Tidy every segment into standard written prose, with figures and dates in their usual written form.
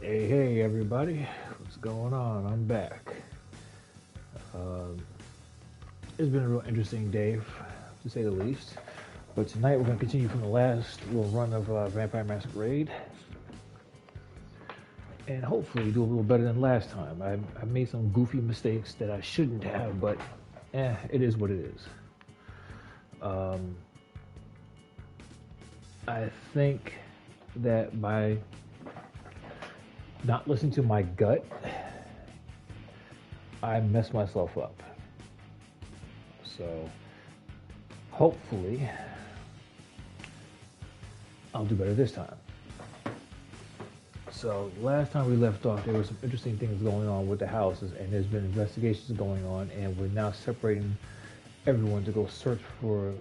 Hey, everybody. What's going on? I'm back. Um, it's been a real interesting day, to say the least. But tonight we're going to continue from the last little run of Vampire Masquerade and hopefully do a little better than last time. I made some goofy mistakes that I shouldn't have, but it is what it is. Um, I think that by not listening to my gut, I messed myself up. So hopefully I'll do better this time. So last time we left off, there were some interesting things going on with the houses, and there's been investigations going on, and we're now separating everyone to go search for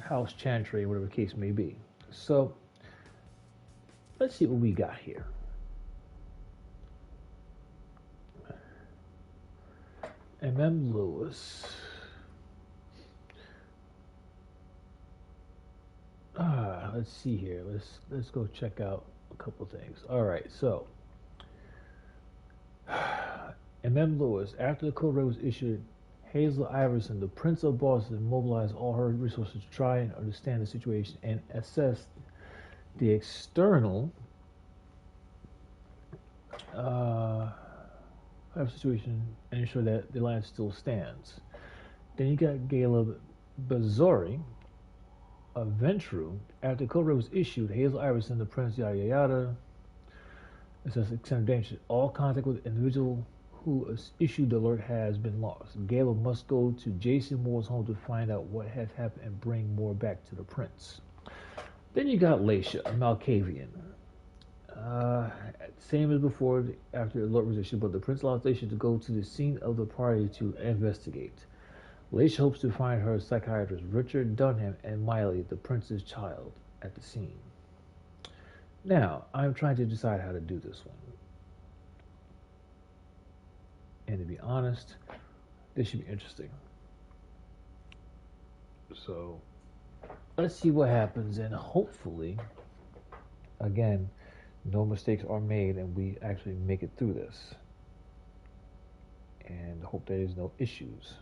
House Chantry, whatever the case may be. So let's see what we got here. M.M. Lewis. Let's see here. Let's go check out a couple things. All right, so M.M. Lewis, after the code red was issued, Hazel Iverson, the Prince of Boston, mobilized all her resources to try and understand the situation and assess the external uh, situation and ensure that the line still stands. Then you got Caleb Bazzori, a Ventru. After the code red was issued, Hazel Iverson, the Prince, yada yada yada, it says extent of danger. All contact with the individual who issued the alert has been lost. Gala must go to Jason Moore's home to find out what has happened and bring Moore back to the prince. Then you got Laisha, a Malkavian. Uh, Same as before after the alert was issued, but the prince allows Laisha to go to the scene of the party to investigate. Laisha hopes to find her psychiatrist, Richard Dunham, and Miley, the prince's child, at the scene. Now, I'm trying to decide how to do this one. And to be honest, this should be interesting. So let's see what happens, and hopefully, again, no mistakes are made and we actually make it through this. And hope there is no issues.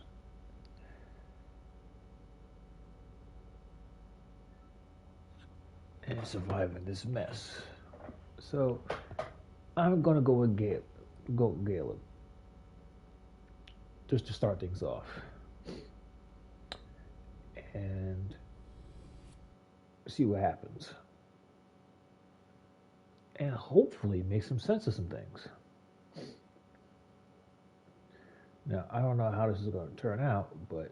And surviving this mess. So I'm gonna go with Caleb, just to start things off. And see what happens. And hopefully make some sense of some things. Now, I don't know how this is going to turn out, but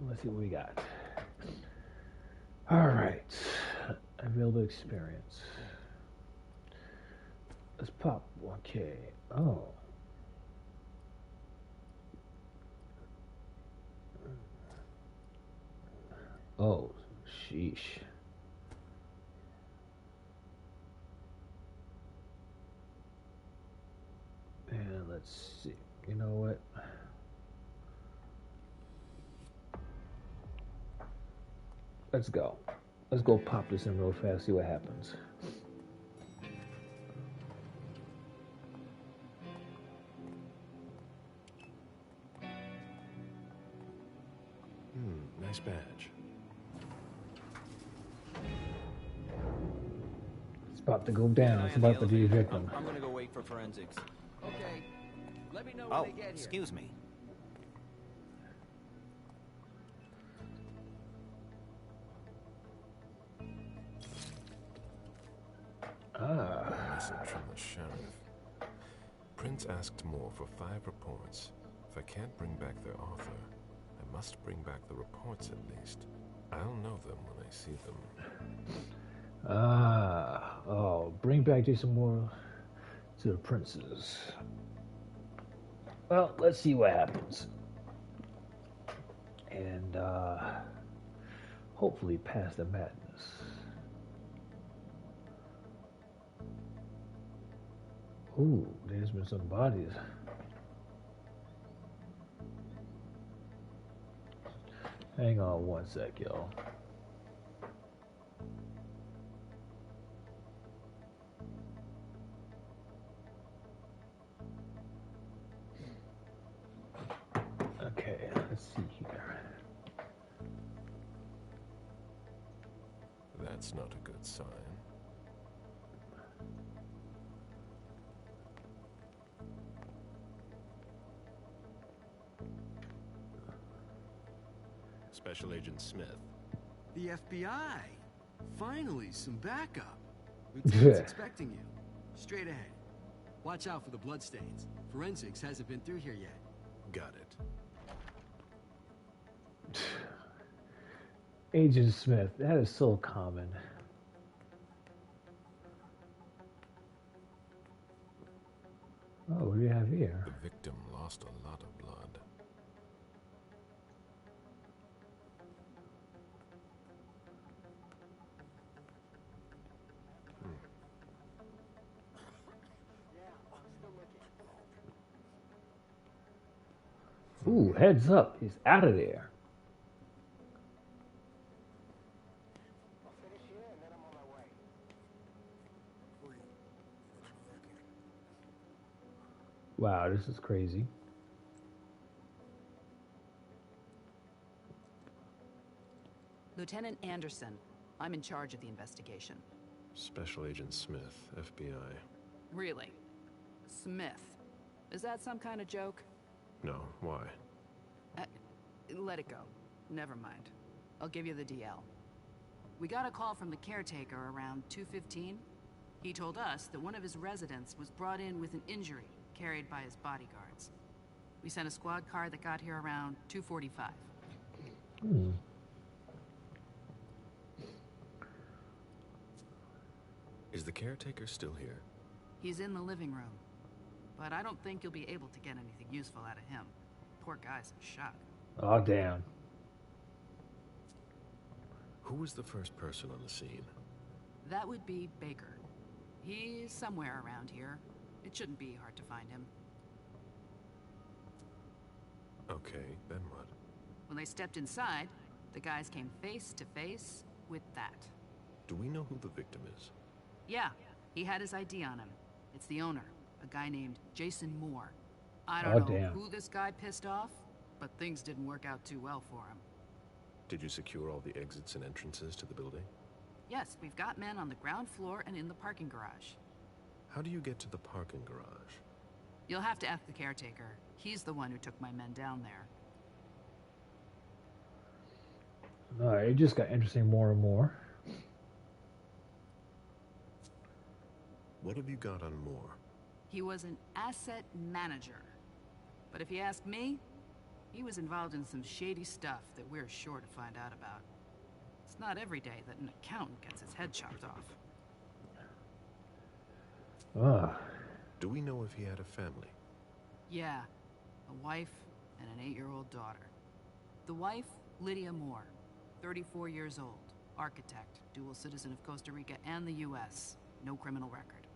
let's see what we got. All right. Available experience. Let's pop. Okay. Oh. Oh, sheesh. And let's see. You know what? Let's go. Let's go pop this in real fast, see what happens. Nice badge. It's about to go down. It's about to be a victim. I'm gonna go wait for forensics. Okay. Let me know when Oh, they get here. excuse me. Ah. Message from the sheriff. Prince asked Moore for 5 reports. If I can't bring back their author, I must bring back the reports at least. I'll know them when I see them. Oh, bring back Jason Moore to the princes. Well, let's see what happens. And hopefully pass the madness. Ooh, there's been some bodies. Hang on one sec, y'all. Okay, let's see here. That's not a good sign. Special Agent Smith. The FBI. Finally, some backup. Lieutenant's expecting you. Straight ahead. Watch out for the bloodstains. Forensics hasn't been through here yet. Got it. Agent Smith, that is so common. Oh, what do you have here? The victim lost a lot of blood. Ooh, heads up, he's out of there. Wow, this is crazy. Lieutenant Anderson, I'm in charge of the investigation. Special Agent Smith, FBI. Really? Smith? Is that some kind of joke? No, why? Let it go. Never mind. I'll give you the DL. We got a call from the caretaker around 2:15. He told us that one of his residents was brought in with an injury carried by his bodyguards. We sent a squad car that got here around 2:45. Is the caretaker still here? He's in the living room. But I don't think you'll be able to get anything useful out of him. Poor guy's in shock. Oh, damn. Who was the first person on the scene? That would be Baker. He's somewhere around here. It shouldn't be hard to find him. Okay, then what? When they stepped inside, the guys came face to face with that. Do we know who the victim is? Yeah, he had his ID on him. It's the owner, a guy named Jason Moore. I Oh, don't know damn. who this guy pissed off, but things didn't work out too well for him. Did you secure all the exits and entrances to the building? Yes, we've got men on the ground floor and in the parking garage. How do you get to the parking garage? You'll have to ask the caretaker. He's the one who took my men down there. Alright, it just got interesting more and more. What have you got on Moore? He was an asset manager. But if you ask me, he was involved in some shady stuff that we're sure to find out about. It's not every day that an accountant gets his head chopped off. Ugh. Do we know if he had a family? Yeah, a wife and an 8-year-old daughter. The wife, Lydia Moore, 34 years old, architect, dual citizen of Costa Rica and the US, no criminal record.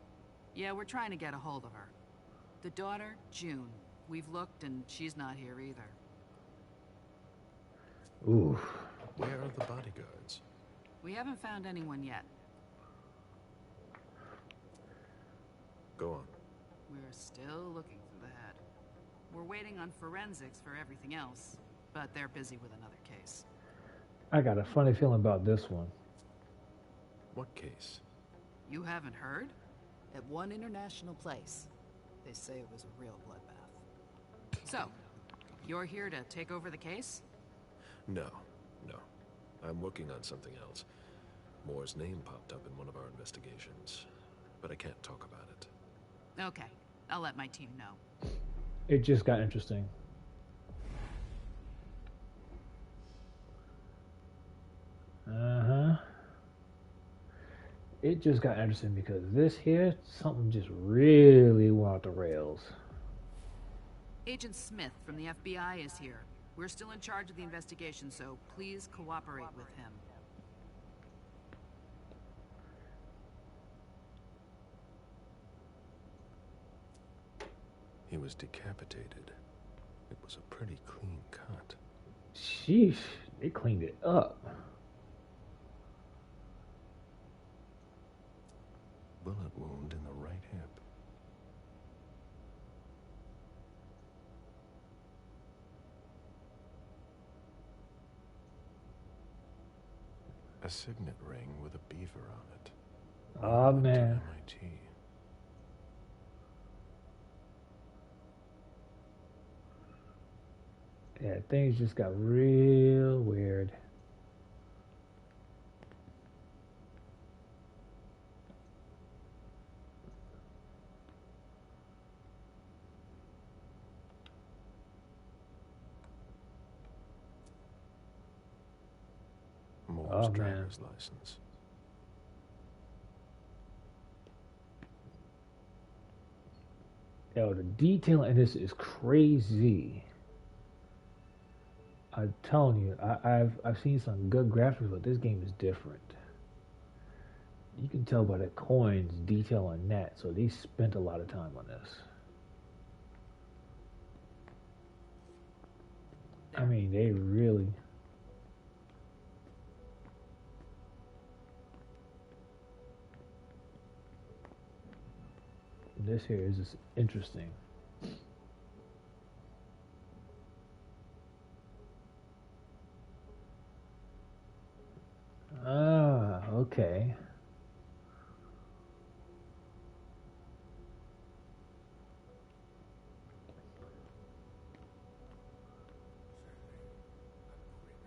Yeah, we're trying to get a hold of her. The daughter, June. We've looked and she's not here either. Ooh. Where are the bodyguards? We haven't found anyone yet. Go on. We're still looking for the head. We're waiting on forensics for everything else, but they're busy with another case. I got a funny feeling about this one. What case? You haven't heard? At one international place, they say it was a real bloodbath. So, you're here to take over the case? No. I'm working on something else. Moore's name popped up in one of our investigations, but I can't talk about it. Okay, I'll let my team know. It just got interesting. It just got interesting because this here, something just really went off the rails. Agent Smith from the FBI is here. We're still in charge of the investigation, so please cooperate with him. He was decapitated. It was a pretty clean cut. Sheesh, They cleaned it up. Bullet wound in the right hip. A signet ring with a beaver on it. Oh Went to man. MIT. Yeah, things just got real weird. Moore's Oh man. driver's license. Yo, the detail in this is crazy. I'm telling you, I've seen some good graphics, but this game is different. You can tell by the coins detail on that, so they spent a lot of time on this. I mean, they really. This here is just interesting. Ah, okay.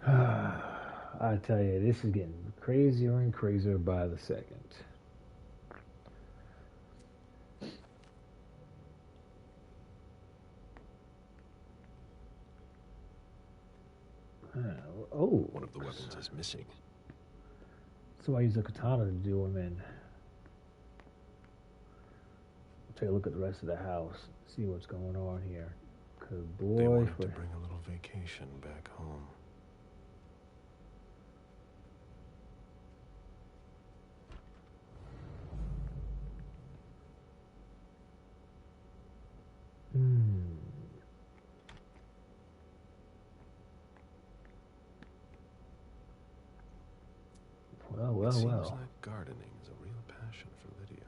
I tell you, this is getting crazier and crazier by the second. Oh, One of the weapons is missing. so I use a katana to do them in. Take a look at the rest of the house, see what's going on here. Cause They boy, wanted to bring a little vacation back home. Well, It seems well. like gardening is a real passion for Lydia.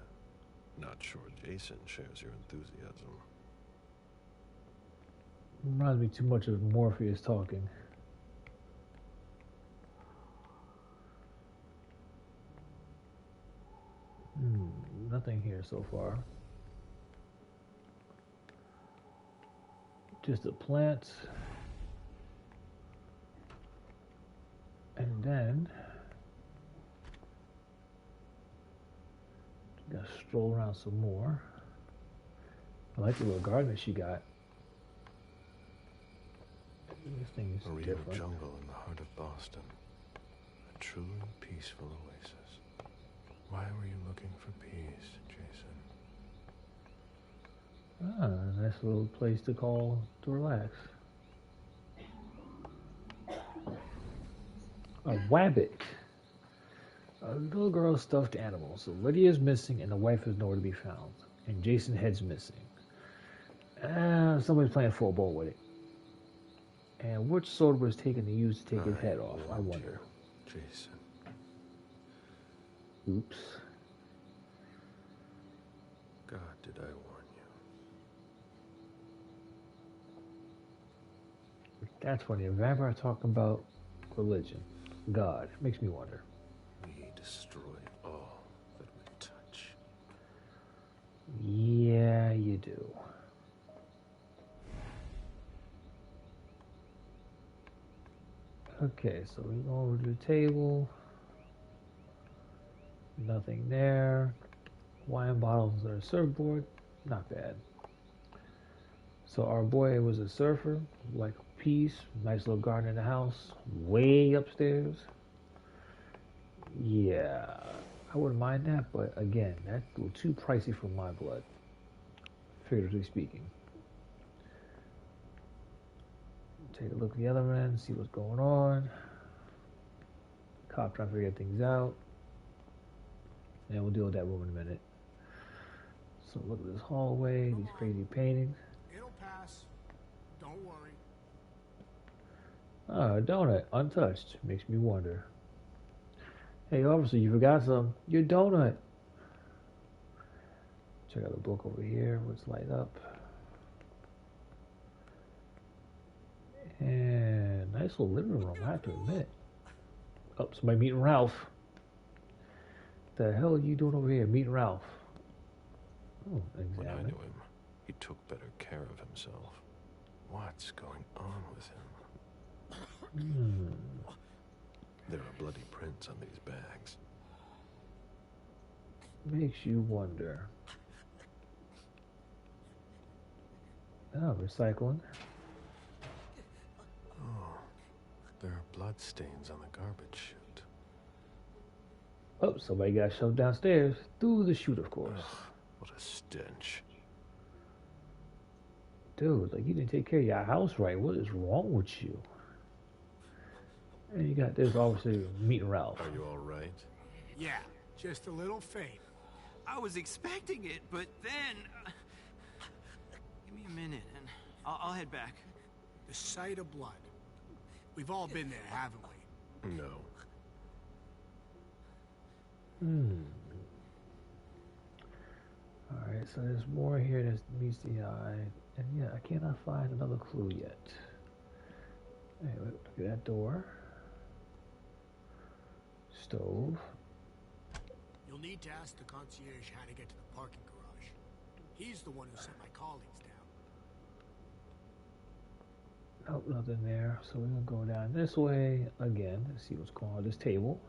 Not sure Jason shares your enthusiasm. Reminds me too much of Morpheus talking. Nothing here so far. Just the plants. And then gotta stroll around some more. I like the little garden that she got. This thing is A real different. jungle in the heart of Boston. A truly peaceful oasis. Why were you looking for peace, Jason? Ah, nice little place to call to relax. A wabbit. A little girl's stuffed animal. So Lydia is missing and the wife is nowhere to be found. And Jason Head's missing. Somebody's playing football with it. And which sword was taken to use to take his head off? I wonder. Jason. Oops. God, did I warn you? That's funny. A vampire talking about religion. God. Makes me wonder. We destroy all that we touch. Yeah, you do. Okay, so we go over to the table. Nothing there. Wine bottles on a surfboard. Not bad. So our boy was a surfer, like peace, nice little garden in the house, way upstairs. Yeah, I wouldn't mind that, but again, that's a little too pricey for my blood, figuratively speaking. Take a look at the other end, see what's going on. Cop trying to figure things out. And we'll deal with that room in a minute. So look at this hallway, these crazy paintings. It'll pass. Don't worry. Ah, a donut, untouched. Makes me wonder. Hey, officer, you forgot some. Your donut. Check out the book over here. Let's light up. And nice little living room, I have to admit. Oh, somebody meeting Ralph. The hell are you doing over here, meeting Ralph? Oh, When I examine. knew him, he took better care of himself. What's going on with him? There are bloody prints on these bags. Makes you wonder. Oh, recycling. Oh, there are blood stains on the garbage chute. Oh, somebody got shoved downstairs. Through the chute, of course. Ugh, what a stench. Dude, like you didn't take care of your house right. What is wrong with you? And you got this officer meeting Ralph. Are you all right? Yeah, just a little faint. I was expecting it, but then... Give me a minute, and I'll head back. The sight of blood. We've all been there, haven't we? No. Alright, so there's more here that meets the eye. And yeah, I cannot find another clue yet. Anyway, look at that door. Stove. You'll need to ask the concierge how to get to the parking garage. He's the one who sent my colleagues down. Nope, nothing there. So we're gonna go down this way again and see what's going on this table.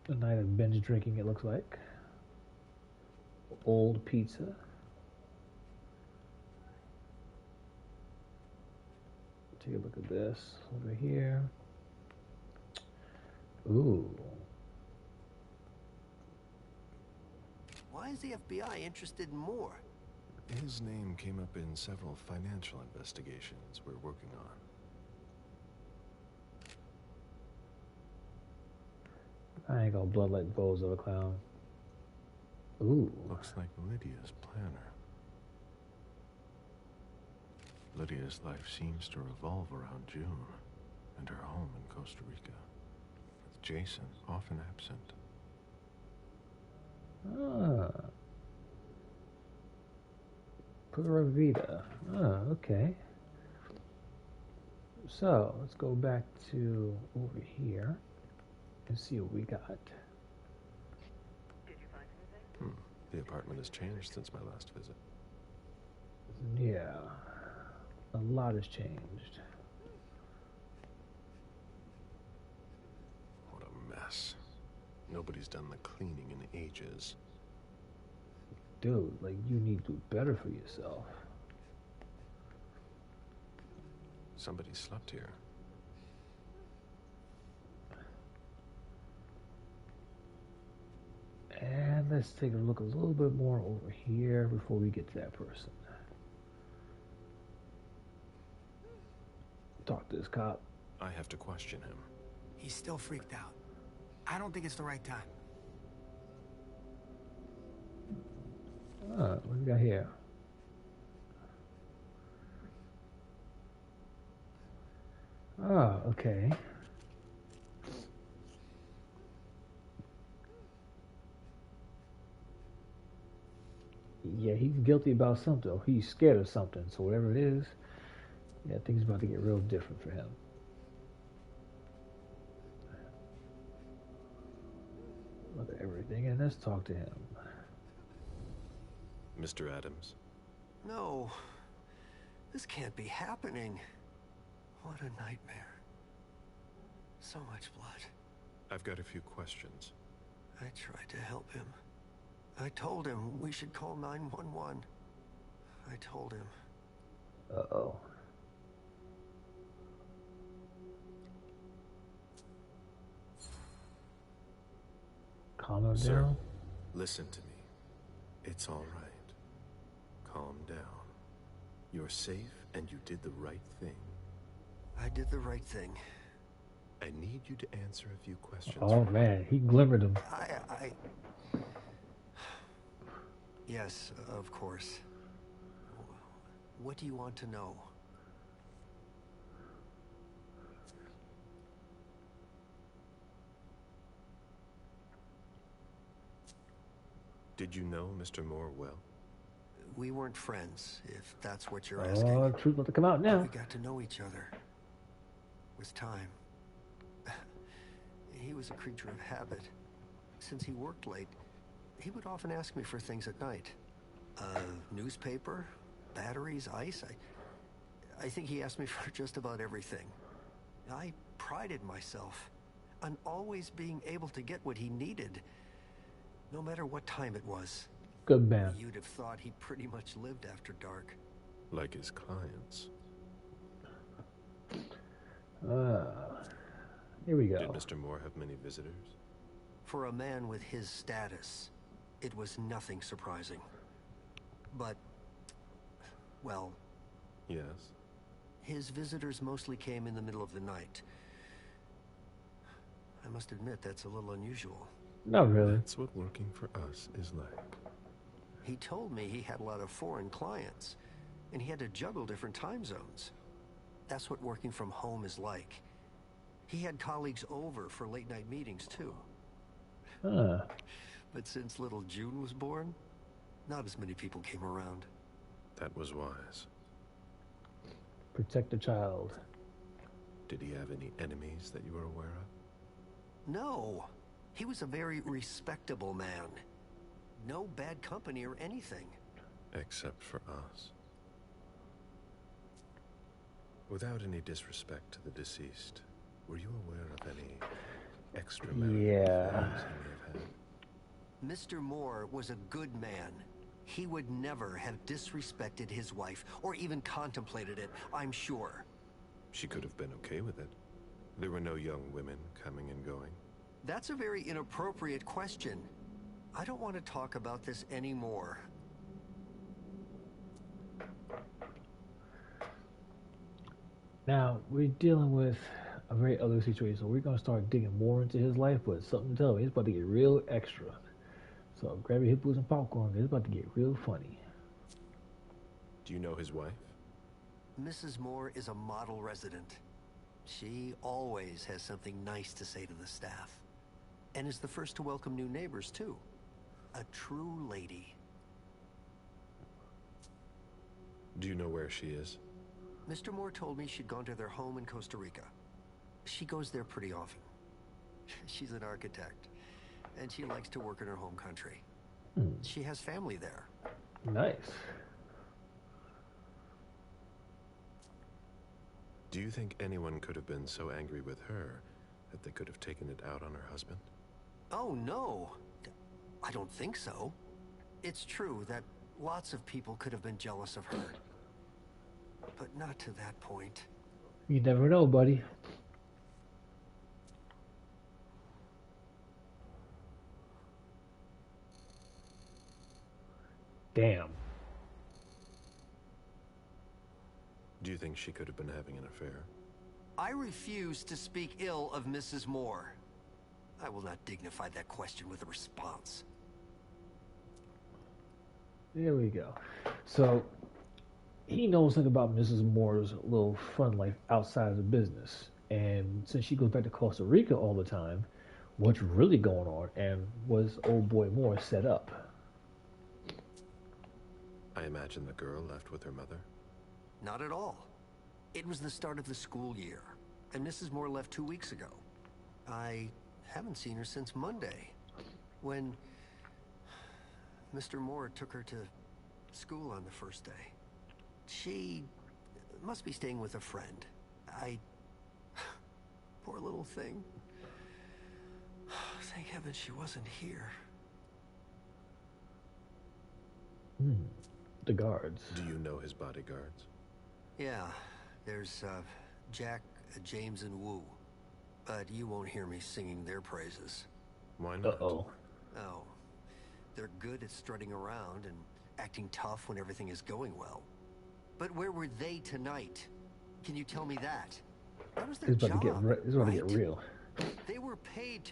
A night of binge drinking, it looks like. Old pizza. Take a look at this over here. Ooh. Why is the FBI interested in more? His name came up in several financial investigations we're working on. I ain't gonna blood like bows of a clown. Ooh. Looks like Lydia's planner. Lydia's life seems to revolve around June and her home in Costa Rica, with Jason often absent. Ah. Pura Vida. Ah, okay. So, let's go back to over here and see what we got. Did you find anything? The apartment has changed since my last visit. Yeah. A lot has changed. What a mess. Nobody's done the cleaning in ages. Dude, like, you need to do better for yourself. Somebody slept here. And let's take a look a little bit more over here before we get to that person. Talk to this cop. I have to question him. He's still freaked out. I don't think it's the right time. What do we got here? Oh, okay. Yeah, he's guilty about something, or he's scared of something, so whatever it is, yeah, things about to get real different for him. Look at everything, and let's talk to him. Mr. Adams? No. This can't be happening. What a nightmare. So much blood. I've got a few questions. I tried to help him. I told him we should call 911. I told him. Uh-oh. Calm him Sir, down. listen to me. It's all right. Calm down. You're safe and you did the right thing. I did the right thing. I need you to answer a few questions. Oh man, he glimmered him. I... Yes, of course. What do you want to know? Did you know Mr. Moore well? We weren't friends, if that's what you're asking. Oh, truth about to come out now. We got to know each other. With time. He was a creature of habit. Since he worked late, he would often ask me for things at night. Newspaper, batteries, ice. I think he asked me for just about everything. I prided myself on always being able to get what he needed, no matter what time it was. Good man. You'd have thought he pretty much lived after dark. Like his clients. Here we go. Did Mr. Moore have many visitors? For a man with his status, it was nothing surprising. But, well... Yes? His visitors mostly came in the middle of the night. I must admit, that's a little unusual. Not really. That's what working for us is like. He told me he had a lot of foreign clients, and he had to juggle different time zones. That's what working from home is like. He had colleagues over for late-night meetings, too. But since little June was born, not as many people came around. That was wise. Protect the child. Did he have any enemies that you were aware of? No. He was a very respectable man. No bad company or anything. Except for us. Without any disrespect to the deceased, were you aware of any extramarital affairs he may have had? Mr. Moore was a good man. He would never have disrespected his wife, or even contemplated it, I'm sure. She could have been okay with it. There were no young women coming and going. That's a very inappropriate question. I don't want to talk about this anymore. Now, we're dealing with a very ugly situation, so we're going to start digging more into his life, but something tells me it's about to get real extra. So grab your hippos and popcorn, it's about to get real funny. Do you know his wife? Mrs. Moore is a model resident. She always has something nice to say to the staff. And is the first to welcome new neighbors, too. A true lady. Do you know where she is? Mr. Moore told me she'd gone to their home in Costa Rica. She goes there pretty often. She's an architect, and she likes to work in her home country. She has family there. Nice. Do you think anyone could have been so angry with her that they could have taken it out on her husband? Oh, no. I don't think so. It's true that lots of people could have been jealous of her. But not to that point. You never know, buddy. Damn. Do you think she could have been having an affair? I refuse to speak ill of Mrs. Moore. I will not dignify that question with a response. There we go. So, he knows something about Mrs. Moore's little fun life outside of the business. And since she goes back to Costa Rica all the time, what's really going on and was old boy Moore set up? I imagine the girl left with her mother. Not at all. It was the start of the school year, and Mrs. Moore left 2 weeks ago. I haven't seen her since Monday, when Mr. Moore took her to school on the first day. She must be staying with a friend. Poor little thing. Thank heaven she wasn't here. The guards. Do you know his bodyguards? Yeah, there's Jack, James, and Wu. But you won't hear me singing their praises. Why not? Uh-oh. Oh, they're good at strutting around and acting tough when everything is going well. But where were they tonight? Can you tell me that? That was their It's about job, it's about to get real. They were paid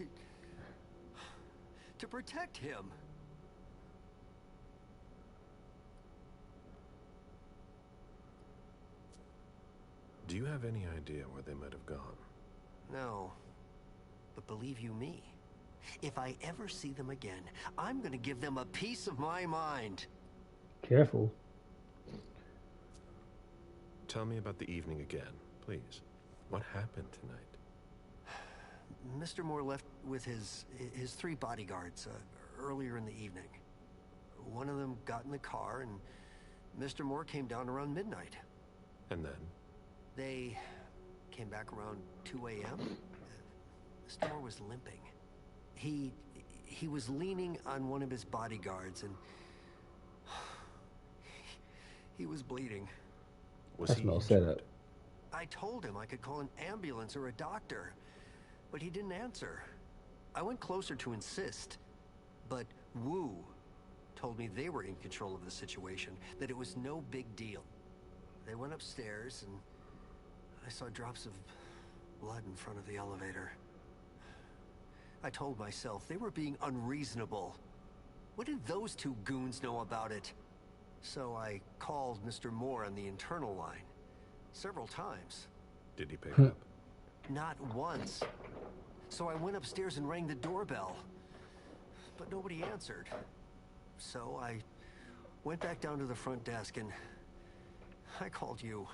to protect him. Do you have any idea where they might have gone? No. But believe you me, If I ever see them again, I'm gonna give them a piece of my mind. Careful. Tell me about the evening again, please. What happened tonight? Mr. Moore left with his 3 bodyguards earlier in the evening. One of them got in the car, and Mr. Moore came down around midnight. And then? They came back around 2 a.m. Mr. Moore was limping. He was leaning on one of his bodyguards, and he was bleeding. Was That's he no injured? setup. I told him I could call an ambulance or a doctor, but he didn't answer. I went closer to insist, but Wu told me they were in control of the situation, that it was no big deal. They went upstairs, and I saw drops of blood in front of the elevator. I told myself they were being unreasonable. What did those 2 goons know about it? So I called Mr. Moore on the internal line several times. Did he pick up? Not once. So I went upstairs and rang the doorbell, but nobody answered. So I went back down to the front desk and I called you.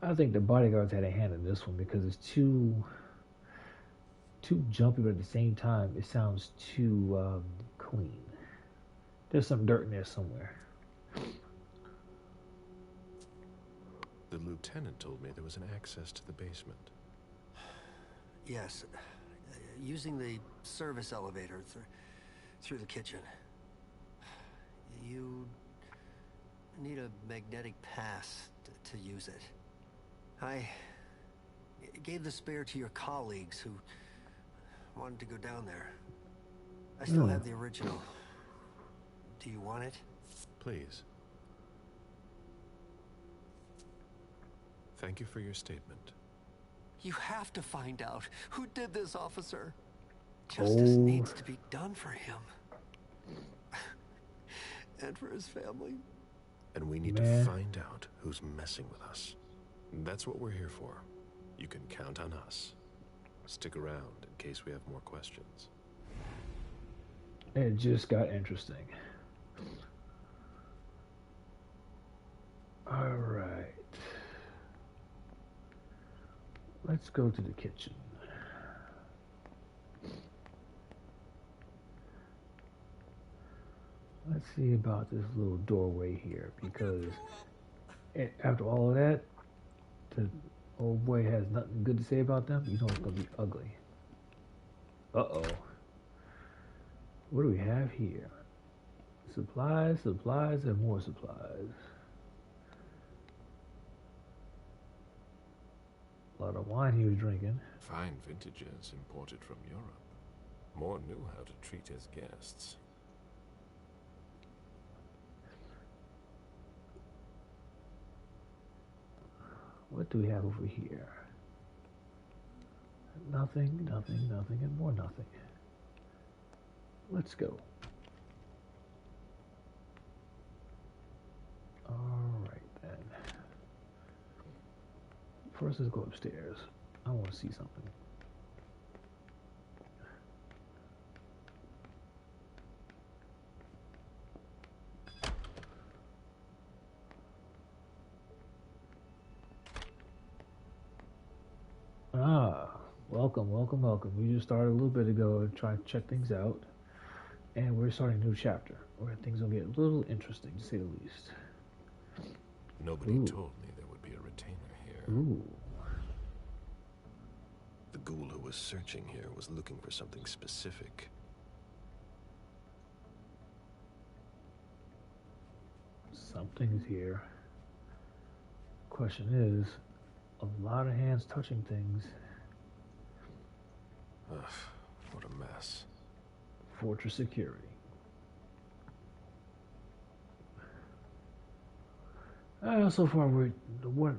I think the bodyguards had a hand in this one because it's too jumpy, but at the same time, it sounds too clean. There's some dirt in there somewhere. The lieutenant told me there was an access to the basement. Yes, using the service elevator through the kitchen. You need a magnetic pass to use it. I gave the spare to your colleagues who wanted to go down there. I still have the original. Do you want it? Please. Thank you for your statement. You have to find out who did this, officer. Justice needs to be done for him. And for his family. And we need to find out who's messing with us. That's what we're here for. You can count on us. Stick around in case we have more questions. It just got interesting. All right. Let's go to the kitchen. Let's see about this little doorway here, because after all of that, the old boy has nothing good to say about them. You know it's going to be ugly. Uh-oh. What do we have here? Supplies, supplies, and more supplies. A lot of wine he was drinking. Fine vintages imported from Europe. Moore knew how to treat his guests. What do we have over here? Nothing, nothing, nothing, and more nothing. Let's go. Alright then. First, let's go upstairs. I want to see something. Ah, welcome, welcome, welcome. We just started a little bit ago trying to check things out. And we're starting a new chapter where things will get a little interesting, to say the least. Nobody told me there would be a retainer here. Ooh. The ghoul who was searching here was looking for something specific. Something's here. Question is, a lot of hands touching things. Ugh, what a mess. Fortress security. So far, we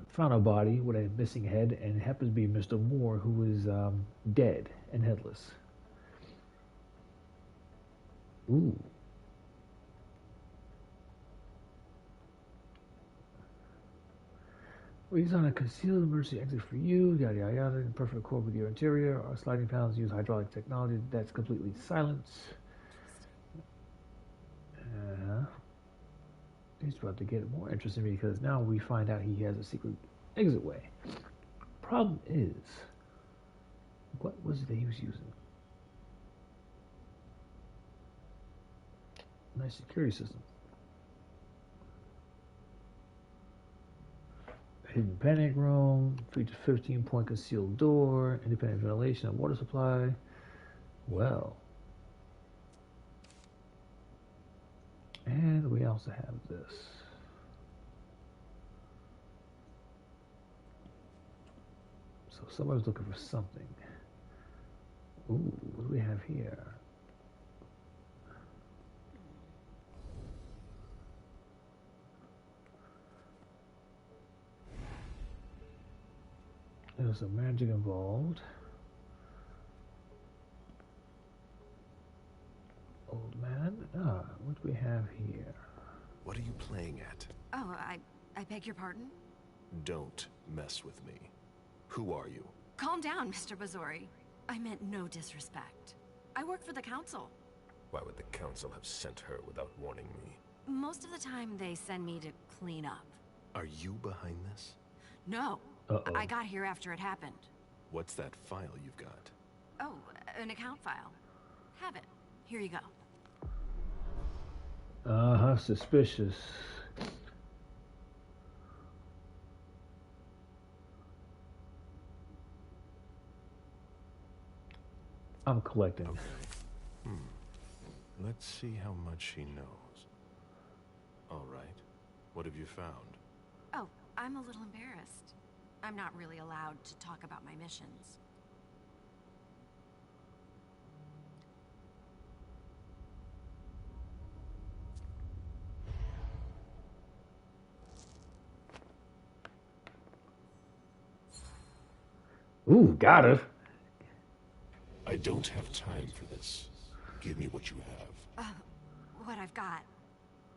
found a body with a missing head, and it happens to be Mr. Moore, who is dead and headless. Ooh. We designed a concealed emergency exit for you, yada yada yada, in perfect accord with your interior. Our sliding panels use hydraulic technology that's completely silent. He's about to get more interesting because now we find out he has a secret exit way. Problem is, what was it that he was using? Nice security system. Hidden panic room, features 15-point concealed door, independent ventilation and water supply. Well. And we also have this. So somebody's looking for something. Ooh, what do we have here? There's some magic involved. Old man. What do we have here? What are you playing at? Oh, I beg your pardon? Don't mess with me. Who are you? Calm down, Mr. Bazzori. I meant no disrespect. I work for the council. Why would the council have sent her without warning me? Most of the time, they send me to clean up. Are you behind this? No. Uh-oh. I got here after it happened. What's that file you've got? Oh, an account file. Have it. Here you go. Suspicious. I'm collecting. Okay. Let's see how much she knows. All right. What have you found? Oh, I'm a little embarrassed. I'm not really allowed to talk about my missions. Ooh, got it. I don't have time for this. Give me what you have. What I've got.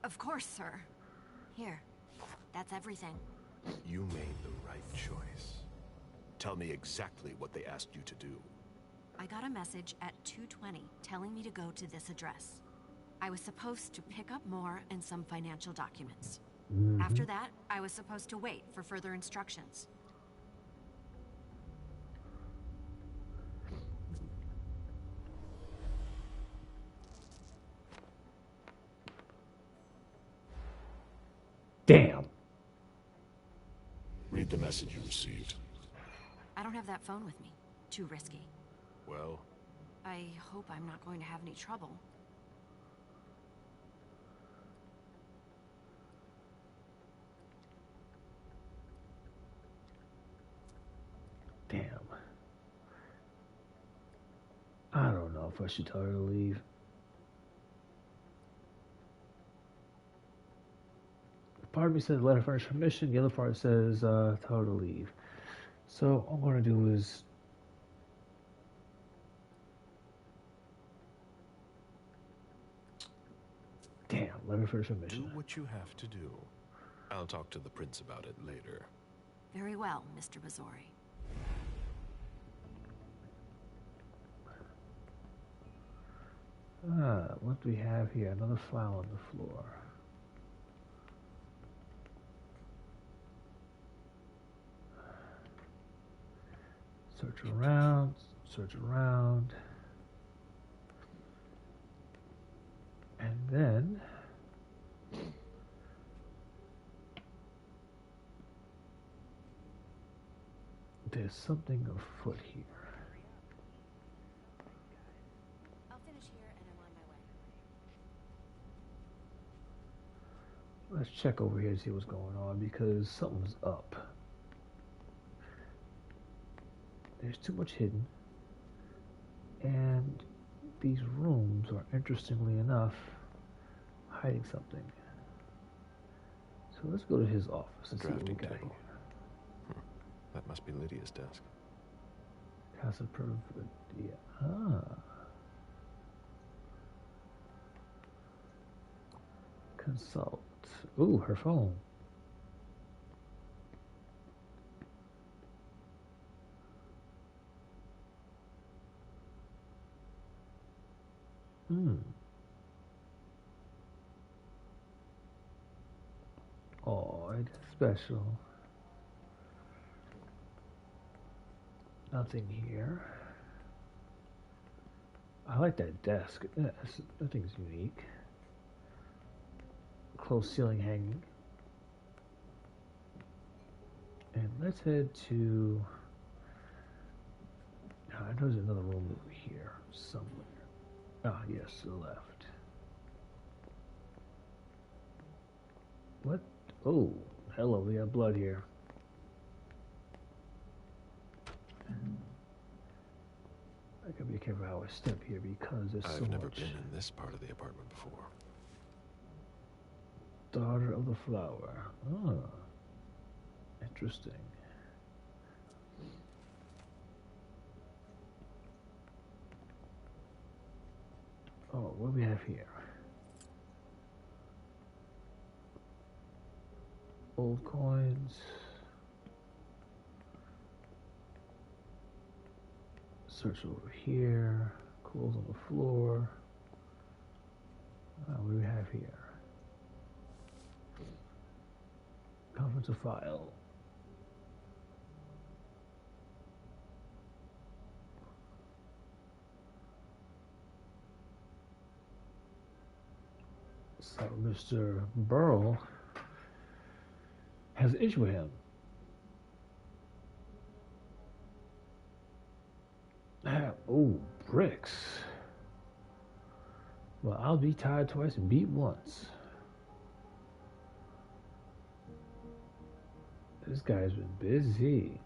Of course, sir. Here. That's everything. You made the right choice. Tell me exactly what they asked you to do. I got a message at 2:20 telling me to go to this address. I was supposed to pick up more and some financial documents. After that, I was supposed to wait for further instructions. Damn. Read the message you received. I don't have that phone with me. Too risky. Well, I hope I'm not going to have any trouble. Damn. I don't know if I should tell her to leave. Part of me says let her furnish her mission. The other part says tell her to leave. So all I'm going to do is damn, let her finish her mission. do what you have to do. I'll talk to the prince about it later. Very well, Mr. Bazzori. What do we have here? Another file on the floor. Search around, search around. And then there's something afoot here. I'll finish here and I'm on my way. Let's check over here to see what's going on because something's up. There's too much hidden. And these rooms are, interestingly enough, hiding something. So let's go to his office and see what we Drafting got table. here. That must be Lydia's desk. Casa Perfidia. Ah. Consult. Ooh, her phone. Hmm. Oh, it's special. Nothing here. I like that desk. Yeah, that thing's unique. Closed ceiling hanging. And let's head to... I know there's another room over here somewhere. Ah, yes, to the left. What? Oh, hello, we got blood here. I gotta be careful how I step here because there's so much. I've never been in this part of the apartment before. Daughter of the flower. Oh, interesting. Oh, what do we have here? Old coins. Search over here. Clothes on the floor. What do we have here? Conference of file. So Mr. Burrell has an issue with him. Oh, bricks. Well, I'll be tired twice and beat once. This guy's been busy.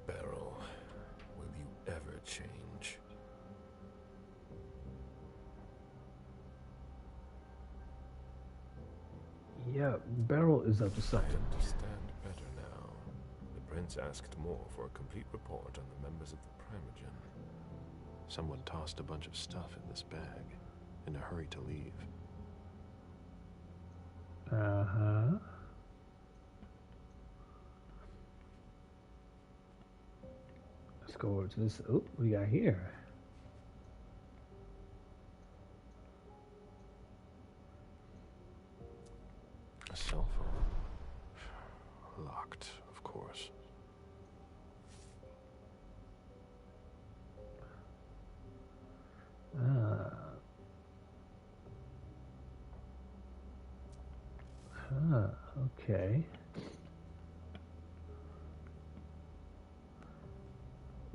Beryl, will you ever change? Yeah, Beryl is up to I something. understand better now. The prince asked more for a complete report on the members of the Primogen. Someone tossed a bunch of stuff in this bag, in a hurry to leave. Uh-huh. Let's go over to this. Oh, what we got here? A cell phone. Locked, of course. Okay.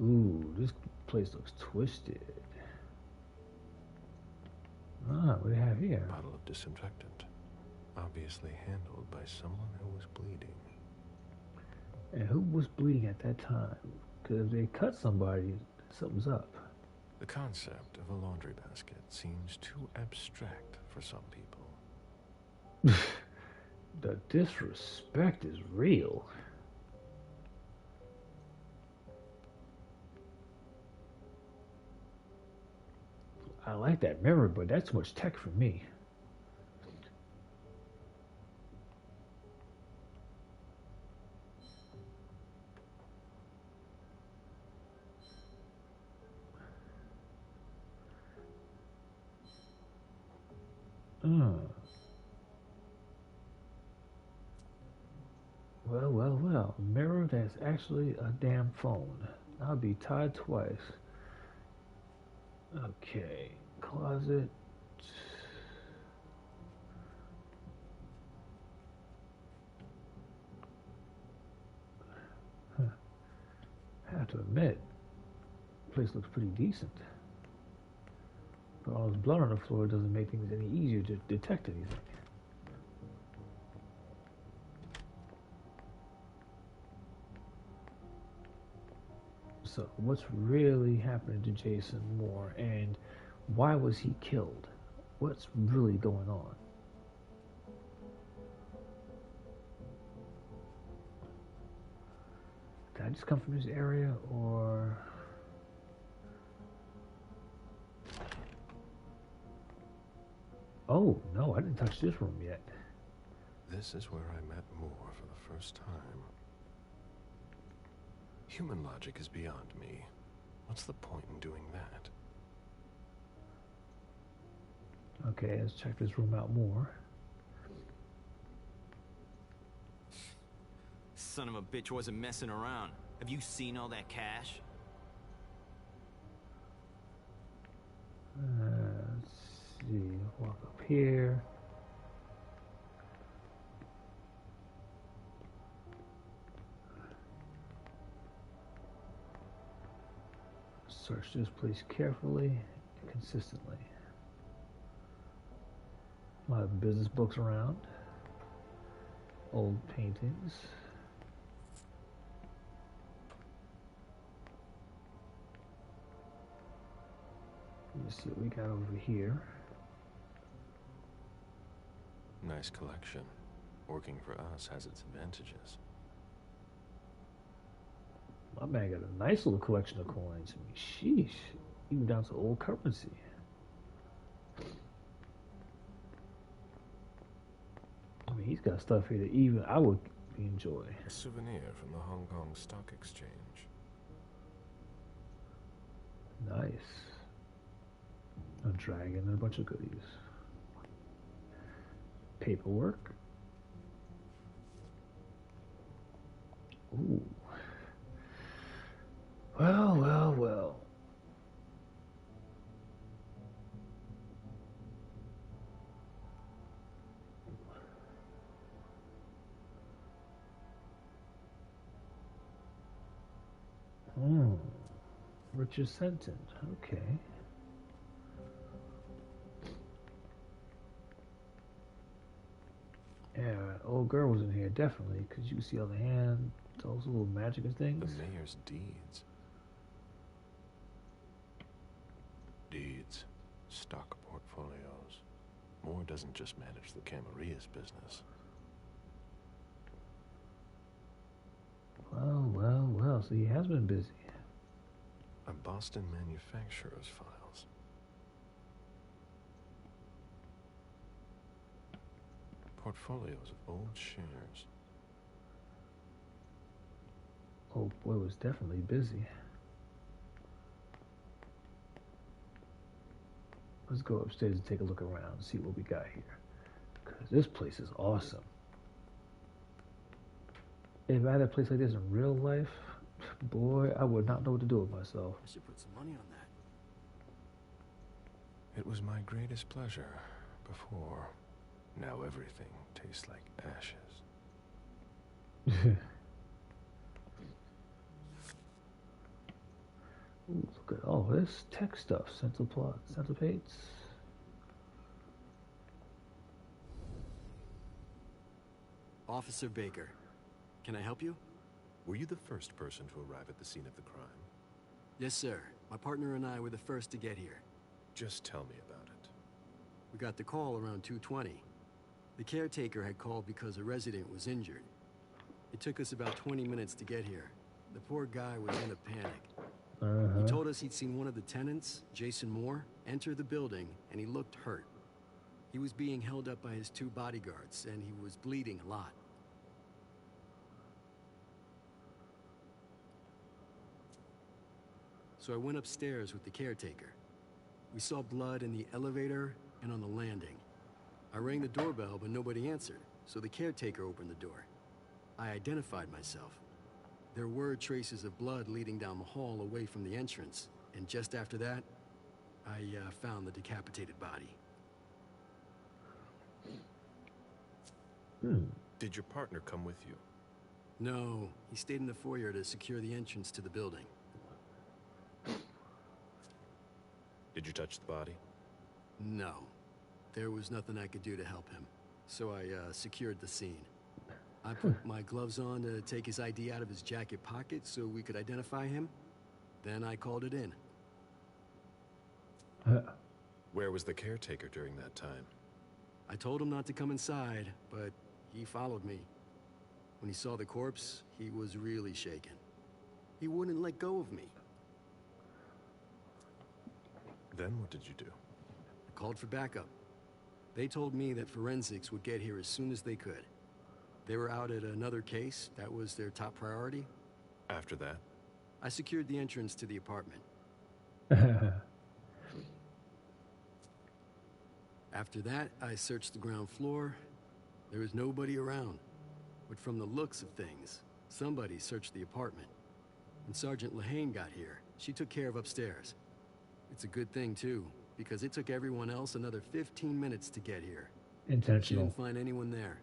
Ooh, this place looks twisted. What do we have here? A bottle of disinfectant. Obviously handled by someone who was bleeding. And who was bleeding at that time? Because if they cut somebody, something's up. The concept of a laundry basket seems too abstract for some people. The disrespect is real. I like that mirror, but that's too much tech for me. Well. A mirror that's actually a damn phone. I'll be tied twice. Okay. Closet. I have to admit, the place looks pretty decent. But all this blood on the floor doesn't make things any easier to detect anything. So, what's really happening to Jason Moore, and why was he killed? What's really going on? Did I just come from this area, or... Oh, no, I didn't touch this room yet. This is where I met Moore for the first time. Human logic is beyond me. What's the point in doing that? Okay, let's check this room out more. Son of a bitch wasn't messing around. Have you seen all that cash? Let's see. Walk up here. Search this place carefully and consistently. A lot of business books around. Old paintings. Let's see what we got over here. Nice collection. Working for us has its advantages. My man got a nice little collection of coins. I mean, sheesh. Even down to old currency. I mean, he's got stuff here that even I would enjoy. A souvenir from the Hong Kong Stock Exchange. Nice. A dragon and a bunch of goodies. Paperwork. Ooh. Well, well, well. Richard Senton. Okay. Yeah, old girl was in here, definitely, because you can see all the hand, those little magic and things. The mayor's deeds. Deeds. Stock portfolios. Moore doesn't just manage the Camarias business. Well, well, well, so he has been busy. A Boston manufacturer's files. Portfolios of old shares. Old boy was definitely busy. Let's go upstairs and take a look around and see what we got here. Because this place is awesome. If I had a place like this in real life, boy, I would not know what to do with myself. I should put some money on that. It was my greatest pleasure before. Now everything tastes like ashes. Ooh, look at all this tech stuff. Centipates. Officer Baker, can I help you? Were you the first person to arrive at the scene of the crime? Yes, sir. My partner and I were the first to get here. Just tell me about it. We got the call around 2:20. The caretaker had called because a resident was injured. It took us about 20 minutes to get here. The poor guy was in a panic. He told us he'd seen one of the tenants, Jason Moore, enter the building, and he looked hurt. He was being held up by his 2 bodyguards, and he was bleeding a lot. So I went upstairs with the caretaker. We saw blood in the elevator and on the landing. I rang the doorbell, but nobody answered, so the caretaker opened the door. I identified myself. There were traces of blood leading down the hall away from the entrance, and just after that, I found the decapitated body. Did your partner come with you? No, he stayed in the foyer to secure the entrance to the building. Did you touch the body? No. There was nothing I could do to help him, so I secured the scene. I put my gloves on to take his ID out of his jacket pocket so we could identify him. Then I called it in. Where was the caretaker during that time? I told him not to come inside, but he followed me. When he saw the corpse, he was really shaken. He wouldn't let go of me. Then what did you do? I called for backup. They told me that forensics would get here as soon as they could. They were out at another case. That was their top priority. After that? I secured the entrance to the apartment. After that, I searched the ground floor. There was nobody around. But from the looks of things, somebody searched the apartment. When Sergeant Lehane got here, she took care of upstairs. It's a good thing, too, because it took everyone else another 15 minutes to get here. She Intentional. didn't find anyone there.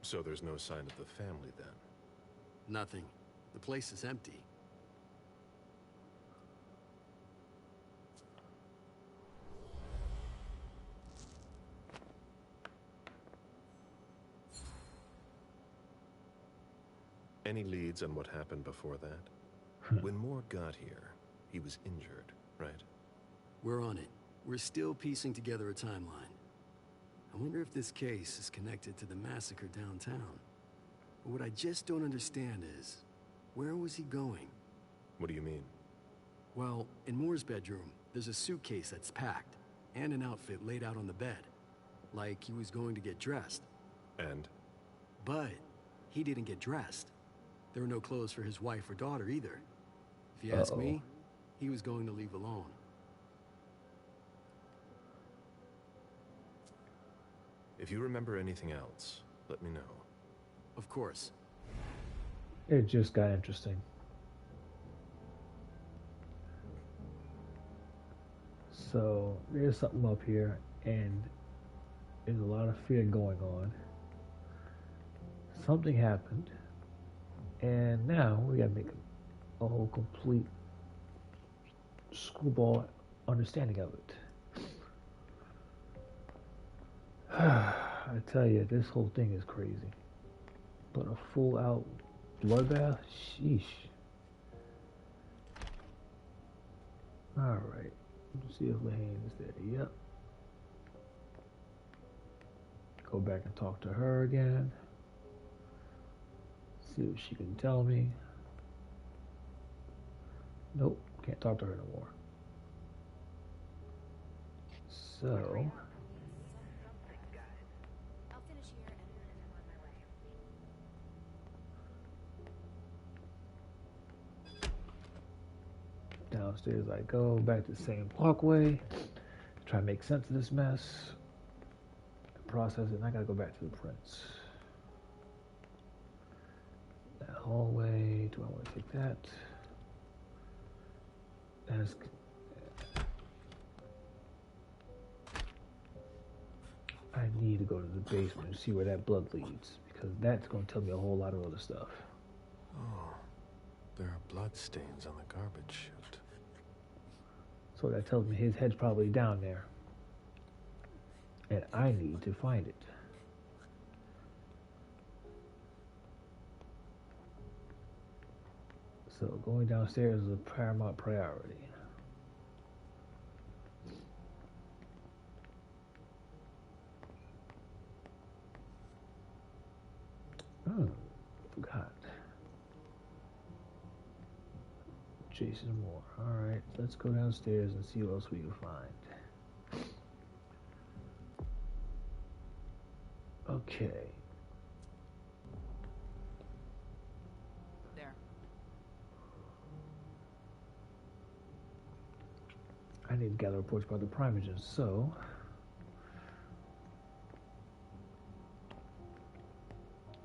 So there's no sign of the family then? Nothing. The place is empty. Any leads on what happened before that? When Moore got here, he was injured, right? We're on it. We're still piecing together a timeline. I wonder if this case is connected to the massacre downtown. But what I just don't understand is, where was he going? What do you mean? Well, in Moore's bedroom, there's a suitcase that's packed, and an outfit laid out on the bed. Like he was going to get dressed. And? But he didn't get dressed. There were no clothes for his wife or daughter either. If you ask me, he was going to leave alone. If you remember anything else, let me know. Of course. It just got interesting. So there's something up here, and there's a lot of fear going on. Something happened, and now we gotta make a whole complete screwball understanding of it. I tell you, this whole thing is crazy. But a full-out bloodbath? Sheesh. Alright. Let's see if Lehane is there. Yep. Go back and talk to her again. See what she can tell me. Nope. Can't talk to her no more. So... downstairs I go, back to the same parkway, try to make sense of this mess, process it, and I gotta go back to the prince. That hallway, do I want to take that? That's, I need to go to the basement and see where that blood leads, because that's going to tell me a whole lot of other stuff. Oh, there are blood stains on the garbage chute. So that tells me his head's probably down there. And I need to find it. So going downstairs is a paramount priority. Oh, forgot. Jason Moore. Alright, let's go downstairs and see what else we can find. Okay. There. I need to gather reports about the primogens, so...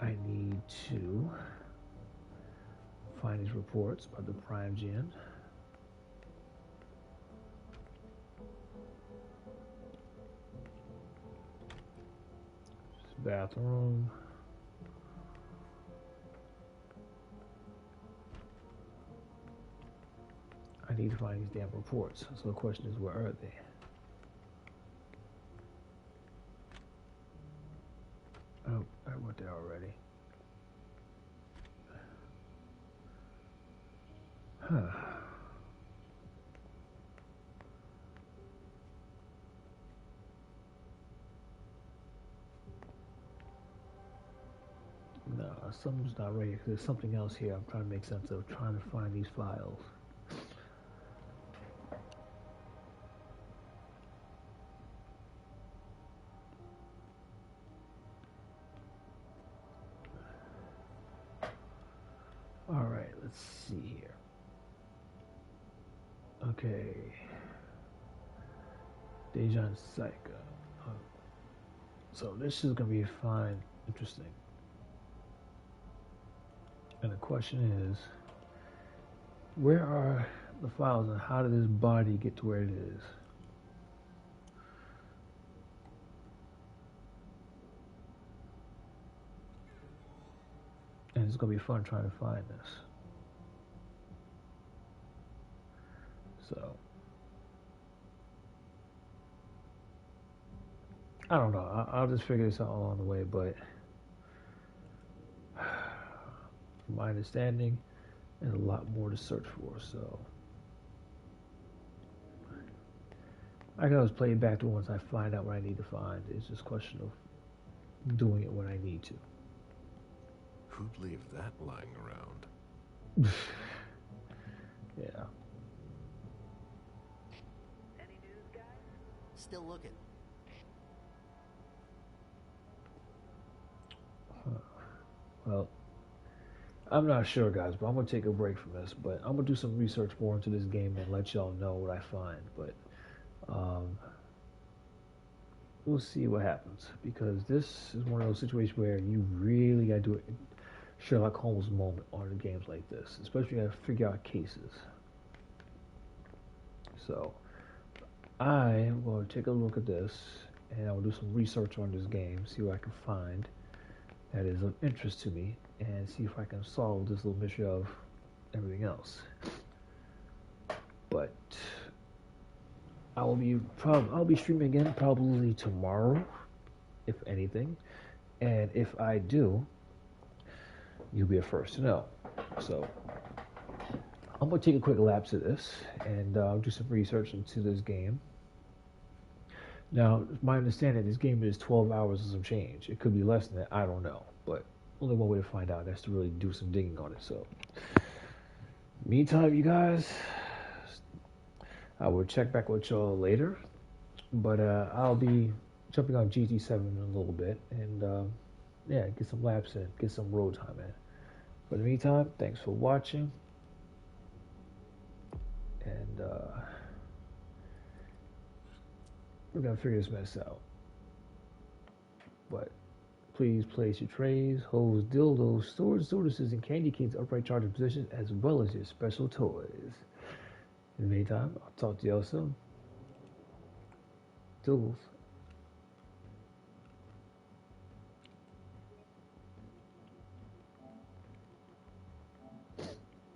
I need to find these reports about the primogen. Bathroom. I need to find these damn reports. So the question is, where are they? Oh, I went there already. Huh. No, something's not right. There's something else here I'm trying to make sense of, trying to find these files. Alright, let's see here. Okay. Dejan Saika. So this is gonna be fine, interesting. And the question is, where are the files and how did this body get to where it is? And it's gonna be fun trying to find this. So I don't know. I'll just figure this out along the way, but from my understanding, there's a lot more to search for, so I can always play it back to once I find out what I need to find. It's just a question of doing it when I need to. Who'd leave that lying around? Yeah. Any news, guys? Still looking. Well, I'm not sure, guys, but I'm gonna take a break from this. But I'm gonna do some research more into this game and let y'all know what I find. But we'll see what happens, because this is one of those situations where you really gotta do it Sherlock Holmes moment on the games like this, especially you gotta figure out cases. So I am going to take a look at this and I will do some research on this game, see what I can find that is of interest to me, and see if I can solve this little mystery of everything else. But I'll be streaming again probably tomorrow, if anything, and if I do, you'll be the first to know. So I'm gonna take a quick lapse of this and do some research into this game. Now, my understanding, this game is 12 hours and some change. It could be less than that, I don't know. But only one way to find out, that's to really do some digging on it. So, meantime, you guys, I will check back with y'all later. But I'll be jumping on GT7 in a little bit. And, yeah, get some laps in, get some road time in. But in the meantime, thanks for watching. And, we're gonna figure this mess out. But please place your trays, hose, dildos, storage tortoises, and candy canes upright charging positions, as well as your special toys. In the meantime, I'll talk to y'all soon. Toodles.